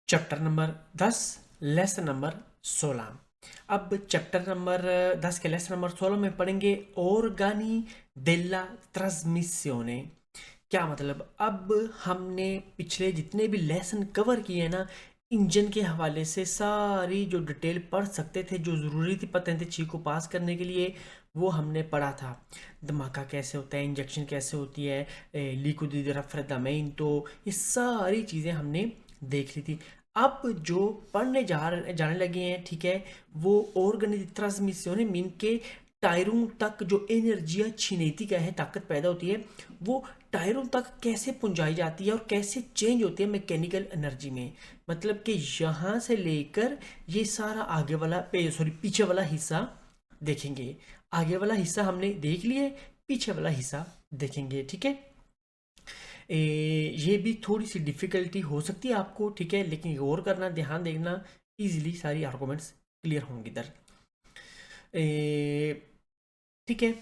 Chapter number 10 lesson number 16। अब chapter number 10 के lesson number 16 में पढ़ेंगे ऑर्गानी डेला ट्रांसमिसियोने। क्या मतलब, अब हमने पिछले जितने भी लेसन कवर किए ना, इंजन के हवाले से सारी जो डिटेल पढ़ सकते थे, जो ज़रूरी थी पता थे चीज़ को पास करने के लिए, वो हमने पढ़ा था। धमाका कैसे होता है, इंजेक्शन कैसे होती है, लिक्विड दी रफ्रेदामेंटो, ये सारी चीज़ें हमने देख ली थी। अब जो पढ़ने जाने लगे हैं, ठीक है, वो ऑर्गेनिक ट्रांसमिसियोने मीन के टायरों तक जो एनर्जिया cinetica है, ताकत पैदा होती है, वो टायरों तक कैसे पहुंचाई जाती है और कैसे चेंज होती है मैकेनिकल एनर्जी में। मतलब कि यहाँ से लेकर ये सारा आगे वाला पीछे वाला हिस्सा देखेंगे। आगे वाला हिस्सा हमने देख लिए, पीछे वाला हिस्सा देखेंगे, ठीक है। ये भी थोड़ी सी डिफ़िकल्टी हो सकती है आपको, ठीक है, लेकिन गौर करना, ध्यान देखना, इजीली सारी आर्गूमेंट्स क्लियर होंगे इधर। ठीक है,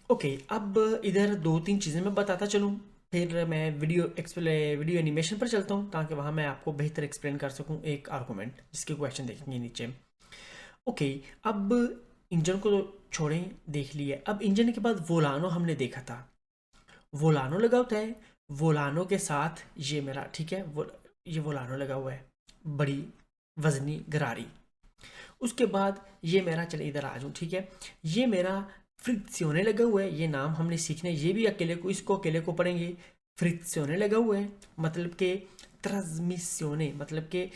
ओके। अब इधर दो तीन चीज़ें मैं बताता चलूँ, फिर मैं वीडियो एनिमेशन पर चलता हूँ, ताकि वहाँ मैं आपको बेहतर एक्सप्लेन कर सकूँ एक आर्गूमेंट जिसके क्वेश्चन देखेंगे नीचे। ओके, अब इंजन को तो छोड़ें, देख लिए। अब इंजन के बाद वोलानो हमने देखा था, वोलानो लगा होता है। वोलानो के साथ ये मेरा, ठीक है, ये वोलानो लगा हुआ है, बड़ी वजनी गरारी। उसके बाद ये मेरा, चले इधर आ जाऊँ, ठीक है, ये मेरा फ्रिक्सियोने लगा हुआ है। ये नाम हमने सीखने, ये भी अकेले को, इसको अकेले को पढ़ेंगे। फ्रिक्सियोने लगा हुआ है मतलब के ट्रांसमिसियोने, मतलब के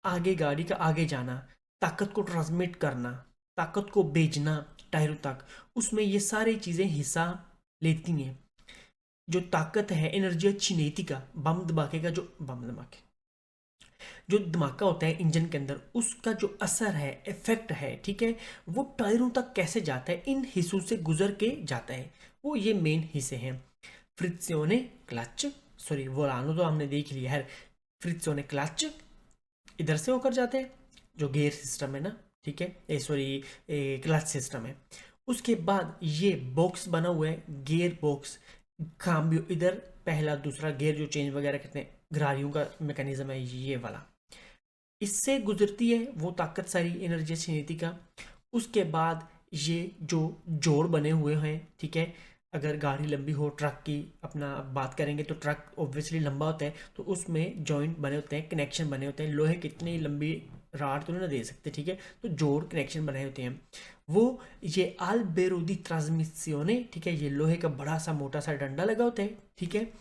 आगे गाड़ी का आगे जाना, ताकत को ट्रांसमिट करना, ताकत को भेजना टायरों तक, उसमें ये सारी चीज़ें हिस्सा लेती हैं। जो ताकत है, एनर्जी cinetica, बम धमाके का, जो बम धमाके जो धमाका होता है इंजन के अंदर, उसका जो असर है, इफेक्ट है, ठीक है, वो टायरों तक कैसे जाता है, इन हिस्सों से गुजर के जाता है। वो ये मेन हिस्से हैं। फ्रिक्सियोने क्लच, सॉरी वोलानो तो हमने देख लिया है। फ्रिक्सियोने क्लच इधर से होकर जाते हैं, जो गियर सिस्टम है ना, ठीक है, सॉरी क्लच सिस्टम है। उसके बाद ये बॉक्स बना हुआ है, गियर बॉक्स, काम्बियो, इधर पहला दूसरा गियर जो चेंज वगैरह करते हैं, घरारियों का मैकेनिज्म है ये वाला, इससे गुजरती है वो ताकत सारी, एनर्जी नीति का। उसके बाद ये जो जोड़ बने हुए हैं, ठीक है, अगर गाड़ी लंबी हो, ट्रक की अपना बात करेंगे तो ट्रक ऑब्वियसली लंबा होता है, तो उसमें जॉइंट बने होते हैं, कनेक्शन बने होते हैं। लोहे कितनी लंबी राड तो नहीं ना दे सकते, ठीक है, तो जोड़ कनेक्शन बनाए होते हैं वो। ये आलबेरो दी ट्रांसमिसियोने, ठीक है, ये लोहे का बड़ा सा मोटा सा डंडा लगा होता है, ठीक है।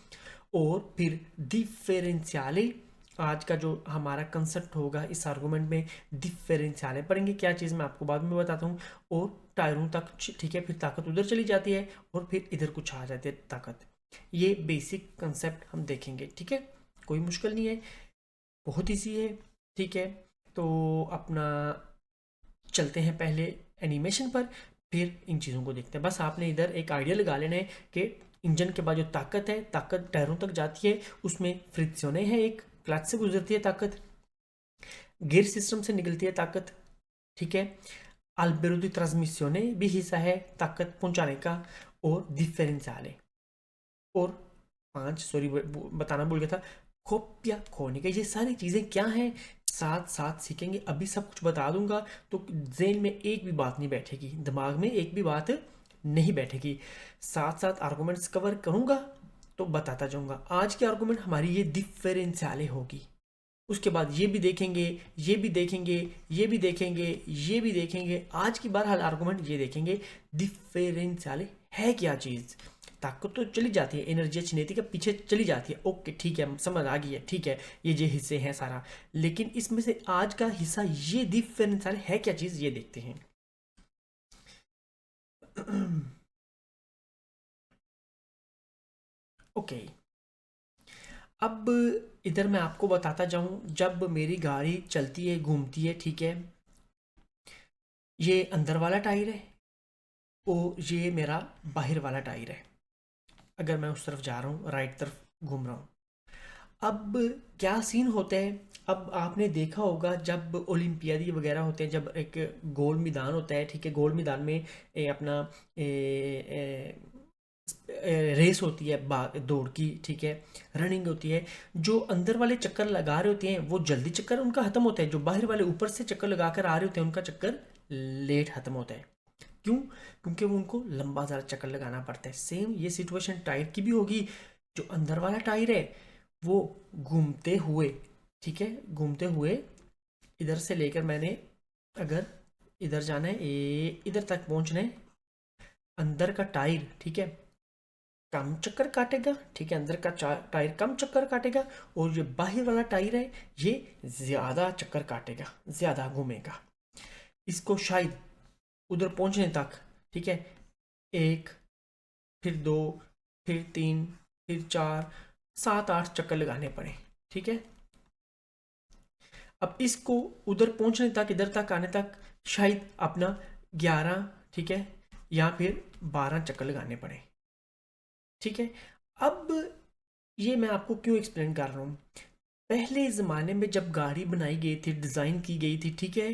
और फिर डिफरेंशियाले, आज का जो हमारा कंसेप्ट होगा इस आर्गूमेंट में, डिफरेंशियाले पढ़ेंगे। क्या चीज़ मैं आपको बाद में बताता हूँ। और टायरों तक, ठीक है, फिर ताकत उधर चली जाती है और फिर इधर कुछ आ जाती है ताकत। ये बेसिक कंसेप्ट हम देखेंगे, ठीक है, कोई मुश्किल नहीं है, बहुत ईजी है, ठीक है। तो अपना चलते हैं पहले एनिमेशन पर, फिर इन चीज़ों को देखते हैं। बस आपने इधर एक आइडिया लगा लेना है कि इंजन के बाद जो ताकत है, ताकत टायरों तक जाती है, उसमें फ्रिक्शने है, एक क्लच से गुजरती है ताकत, गियर सिस्टम से निकलती है ताकत, ठीक है, अल्बेरो दी ट्रांसमिसियोने भी हिस्सा है ताकत पहुंचाने का, और डिफरेंशियले, और पांच, सॉरी बताना भूल गया था, खोपिया खोने का। ये सारी चीज़ें क्या हैं, साथ साथ सीखेंगे। अभी सब कुछ बता दूंगा तो जेन में एक भी बात नहीं बैठेगी, दिमाग में एक भी बात नहीं बैठेगी। साथ साथ आर्गूमेंट्स कवर करूंगा तो बताता जाऊंगा। आज की आर्गूमेंट हमारी ये डिफरेंशियले होगी। उसके बाद ये भी देखेंगे, ये भी देखेंगे, ये भी देखेंगे, ये भी देखेंगे। आज की बार हाल आर्गूमेंट ये देखेंगे, डिफरेंशियले है क्या चीज़। ताकत तो चली जाती है, एनर्जी चिनेती के पीछे चली जाती है, ओके ठीक है, समझ आ गई है, ठीक है, ये हिस्से हैं सारा। लेकिन इसमें से आज का हिस्सा ये डिफरेंशियल है क्या चीज़, ये देखते हैं। ओके, अब इधर मैं आपको बताता जाऊं, जब मेरी गाड़ी चलती है, घूमती है, ठीक है, ये अंदर वाला टायर है और ये मेरा बाहर वाला टायर है। अगर मैं उस तरफ जा रहा हूँ, राइट तरफ घूम रहा हूँ, अब क्या सीन होता है। अब आपने देखा होगा जब ओलंपियाडी वगैरह होते हैं, जब एक गोल मैदान होता है, ठीक है, गोल मैदान में अपना रेस होती है दौड़ की, ठीक है, रनिंग होती है, जो अंदर वाले चक्कर लगा रहे होते हैं वो जल्दी चक्कर उनका खत्म होता है, जो बाहर वाले ऊपर से चक्कर लगा कर आ रहे होते हैं उनका चक्कर लेट खत्म होता है। क्यों? क्योंकि वो उनको लंबा ज़्यादा चक्कर लगाना पड़ता है। सेम ये सिचुएशन टायर की भी होगी। जो अंदर वाला टायर है वो घूमते हुए, ठीक है, घूमते हुए इधर से लेकर मैंने अगर इधर जाना है, इधर तक पहुंचना है, अंदर का टायर, ठीक है, कम चक्कर काटेगा, ठीक है, अंदर का टायर कम चक्कर काटेगा, और जो बाहर वाला टायर है ये ज़्यादा चक्कर काटेगा, ज़्यादा घूमेगा। इसको शायद उधर पहुंचने तक, ठीक है, एक, फिर दो, फिर तीन, फिर चार, 7-8 चक्कर लगाने पड़े, ठीक है। अब इसको उधर पहुंचने तक, इधर तक आने तक शायद अपना 11, ठीक है, या फिर 12 चक्कर लगाने पड़े, ठीक है। अब ये मैं आपको क्यों एक्सप्लेन कर रहा हूँ, पहले ज़माने में जब गाड़ी बनाई गई थी, डिज़ाइन की गई थी, ठीक है,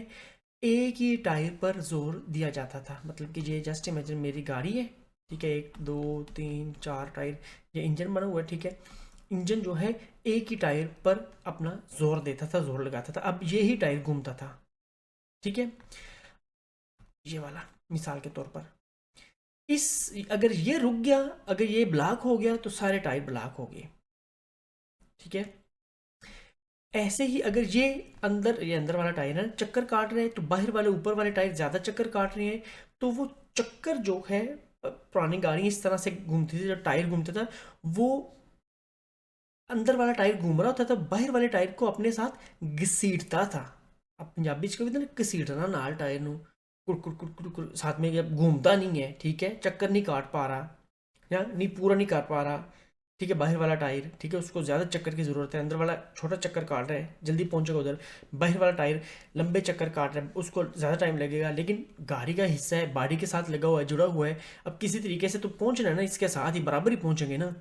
एक ही टायर पर जोर दिया जाता था। मतलब कि ये जस्ट इमेजिन मेरी गाड़ी है, ठीक है, 1 2 3 4 टायर, ये इंजन बना हुआ है, ठीक है, इंजन जो है एक ही टायर पर अपना जोर देता था, जोर लगाता था। अब ये ही टायर घूमता था, ठीक है, ये वाला मिसाल के तौर पर, इस अगर ये रुक गया, अगर ये ब्लॉक हो गया तो सारे टायर ब्लॉक हो गए, ठीक है। ऐसे ही अगर ये अंदर वाला टायर है चक्कर काट रहे हैं, तो बाहर वाले ऊपर वाले टायर ज़्यादा चक्कर काट रहे हैं, तो वो चक्कर जो है, पुरानी गाड़ी इस तरह से घूमती थी, जब टायर घूमता था वो अंदर वाला टायर घूम रहा होता था, बाहर वाले टायर को अपने साथ घसीटता था। अब पंजाबी च कहते हैं घसीटना नाल टायर ਨੂੰ कुड़ कुड़ कुड़ कुड़ कुड़ साथ में, जब घूमता नहीं है, ठीक है, चक्कर नहीं काट पा रहा या नहीं पूरा नहीं कर पा रहा, ठीक है, बाहर वाला टायर, ठीक है, उसको ज़्यादा चक्कर की ज़रूरत है, अंदर वाला छोटा चक्कर काट रहा है, जल्दी पहुंचेगा उधर, बाहर वाला टायर लंबे चक्कर काट रहा है, उसको ज़्यादा टाइम लगेगा, लेकिन गाड़ी का हिस्सा है, बॉडी के साथ लगा हुआ है, जुड़ा हुआ है, अब किसी तरीके से तो पहुंचना है ना, इसके साथ ही बराबर ही पहुंचेंगे ना।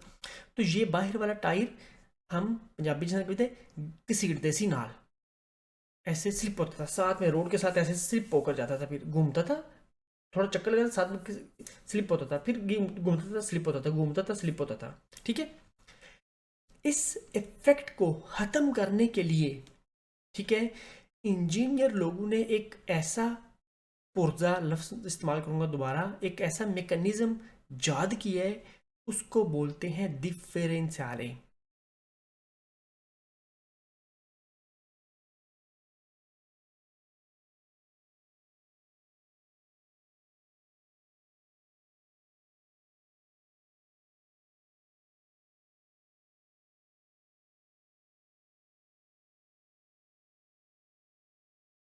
तो ये बाहर वाला टायर हम पंजाबी में कहते घसीटते सी नाल, ऐसे स्लिप होता था साथ में, रोड के साथ ऐसे स्लिप होकर जाता था, फिर घूमता था, थोड़ा चक्कर लगा साथ में स्लिप होता था, फिर घूमता था, स्लिप होता था, घूमता था, स्लिप होता था, ठीक है। इस इफेक्ट को खत्म करने के लिए, ठीक है, इंजीनियर लोगों ने एक ऐसा पुर्जा लफ्ज इस्तेमाल करूंगा दोबारा, एक ऐसा मैकेनिज्म जाद किया है, उसको बोलते हैं डिफरेंशियले।